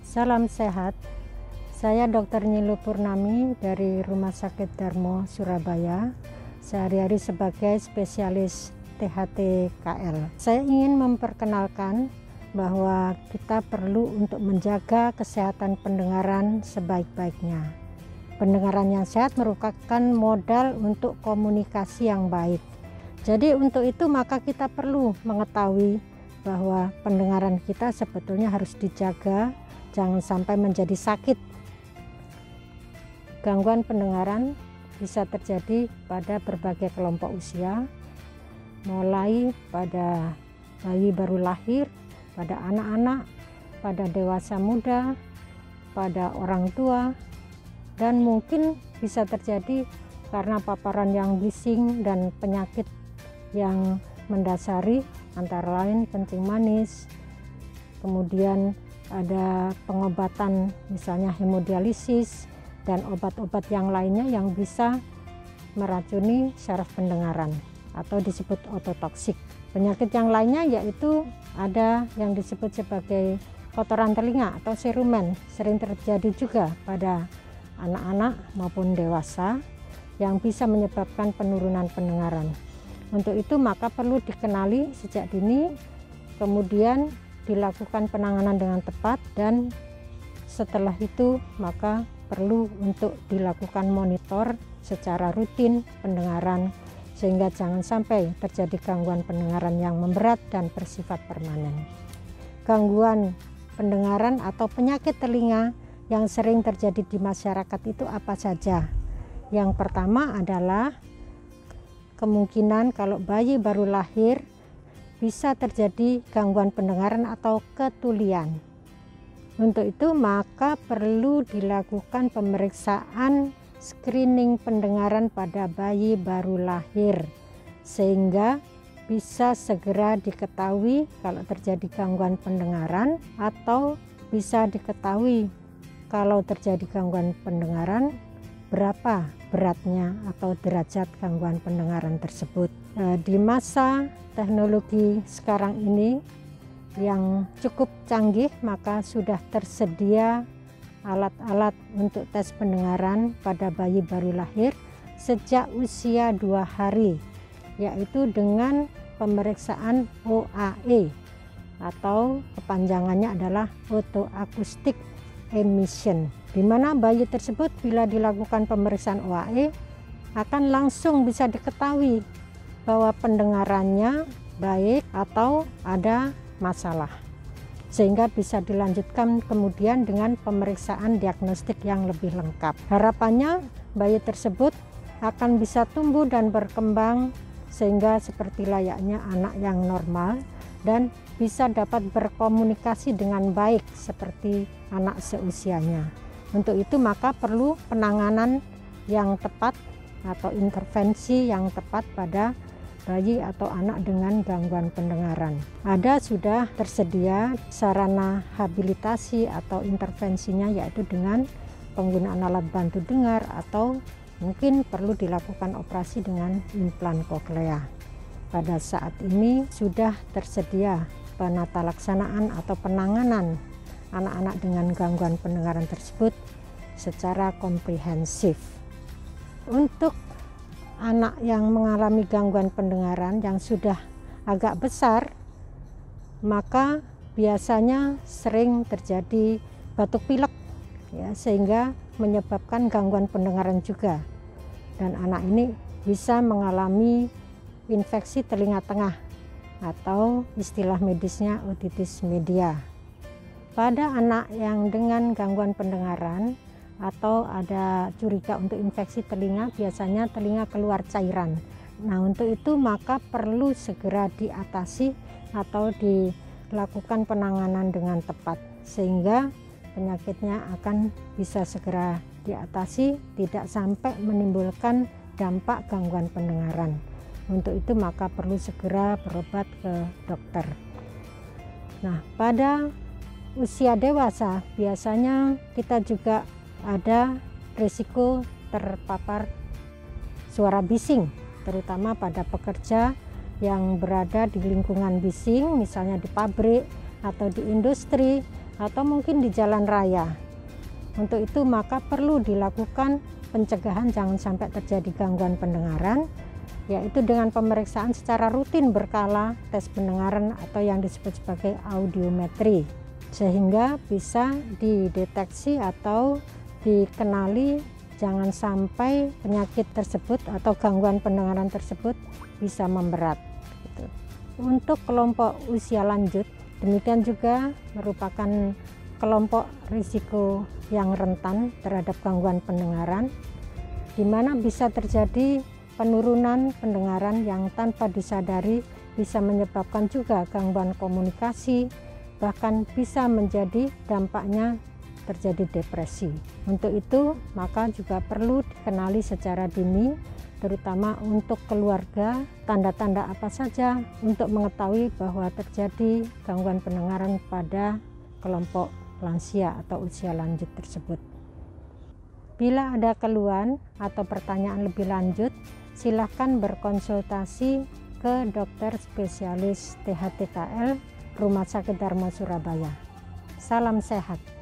Salam sehat. Saya Dr. Nilu Purnami dari Rumah Sakit Darmo, Surabaya. Sehari-hari sebagai spesialis THT KL. Saya ingin memperkenalkan bahwa kita perlu untuk menjaga kesehatan pendengaran sebaik-baiknya. Pendengaran yang sehat merupakan modal untuk komunikasi yang baik. Jadi untuk itu maka kita perlu mengetahui bahwa pendengaran kita sebetulnya harus dijaga, jangan sampai menjadi sakit. Gangguan pendengaran bisa terjadi pada berbagai kelompok usia, mulai pada bayi baru lahir, pada anak-anak, pada dewasa muda, pada orang tua, dan mungkin bisa terjadi karena paparan yang bising dan penyakit yang mendasari, antara lain kencing manis, kemudian ada pengobatan misalnya hemodialisis, dan obat-obat yang lainnya yang bisa meracuni syaraf pendengaran atau disebut ototoksik. Penyakit yang lainnya yaitu ada yang disebut sebagai kotoran telinga atau serumen, sering terjadi juga pada anak-anak maupun dewasa yang bisa menyebabkan penurunan pendengaran. Untuk itu maka perlu dikenali sejak dini, kemudian dilakukan penanganan dengan tepat, dan setelah itu maka perlu untuk dilakukan monitor secara rutin pendengaran sehingga jangan sampai terjadi gangguan pendengaran yang memberat dan bersifat permanen. Gangguan pendengaran atau penyakit telinga yang sering terjadi di masyarakat itu apa saja? Yang pertama adalah kemungkinan kalau bayi baru lahir bisa terjadi gangguan pendengaran atau ketulian. Untuk itu maka perlu dilakukan pemeriksaan screening pendengaran pada bayi baru lahir sehingga bisa segera diketahui kalau terjadi gangguan pendengaran, atau bisa diketahui kalau terjadi gangguan pendengaran berapa beratnya atau derajat gangguan pendengaran tersebut. Di masa teknologi sekarang ini yang cukup canggih, maka sudah tersedia alat-alat untuk tes pendengaran pada bayi baru lahir sejak usia 2 hari, yaitu dengan pemeriksaan OAE atau kepanjangannya adalah Auto Acoustic Emission, di mana bayi tersebut bila dilakukan pemeriksaan OAE akan langsung bisa diketahui bahwa pendengarannya baik atau ada masalah, sehingga bisa dilanjutkan kemudian dengan pemeriksaan diagnostik yang lebih lengkap. Harapannya bayi tersebut akan bisa tumbuh dan berkembang sehingga seperti layaknya anak yang normal dan bisa dapat berkomunikasi dengan baik seperti anak seusianya. Untuk itu maka perlu penanganan yang tepat atau intervensi yang tepat pada bayi atau anak dengan gangguan pendengaran. Ada sudah tersedia sarana habilitasi atau intervensinya, yaitu dengan penggunaan alat bantu dengar atau mungkin perlu dilakukan operasi dengan implan koklea. Pada saat ini sudah tersedia penata laksanaan atau penanganan anak-anak dengan gangguan pendengaran tersebut secara komprehensif. Untuk anak yang mengalami gangguan pendengaran yang sudah agak besar, maka biasanya sering terjadi batuk pilek, ya, sehingga menyebabkan gangguan pendengaran juga. Dan anak ini bisa mengalami infeksi telinga tengah atau istilah medisnya otitis media. Pada anak yang dengan gangguan pendengaran atau ada curiga untuk infeksi telinga, biasanya telinga keluar cairan. Nah, untuk itu maka perlu segera diatasi atau dilakukan penanganan dengan tepat sehingga penyakitnya akan bisa segera diatasi, tidak sampai menimbulkan dampak gangguan pendengaran. Untuk itu maka perlu segera berobat ke dokter. Nah, pada usia dewasa biasanya kita juga ada risiko terpapar suara bising, terutama pada pekerja yang berada di lingkungan bising, misalnya di pabrik atau di industri atau mungkin di jalan raya. Untuk itu maka perlu dilakukan pencegahan jangan sampai terjadi gangguan pendengaran, yaitu dengan pemeriksaan secara rutin berkala, tes pendengaran atau yang disebut sebagai audiometri, sehingga bisa dideteksi atau dikenali jangan sampai penyakit tersebut atau gangguan pendengaran tersebut bisa memberat. Untuk kelompok usia lanjut, demikian juga merupakan kelompok risiko yang rentan terhadap gangguan pendengaran, di mana bisa terjadi penurunan pendengaran yang tanpa disadari bisa menyebabkan juga gangguan komunikasi, bahkan bisa menjadi dampaknya terjadi depresi. Untuk itu maka juga perlu dikenali secara dini, terutama untuk keluarga, tanda-tanda apa saja untuk mengetahui bahwa terjadi gangguan pendengaran pada kelompok lansia atau usia lanjut tersebut. Bila ada keluhan atau pertanyaan lebih lanjut, silakan berkonsultasi ke dokter spesialis THTKL Rumah Sakit Darmo Surabaya. Salam sehat.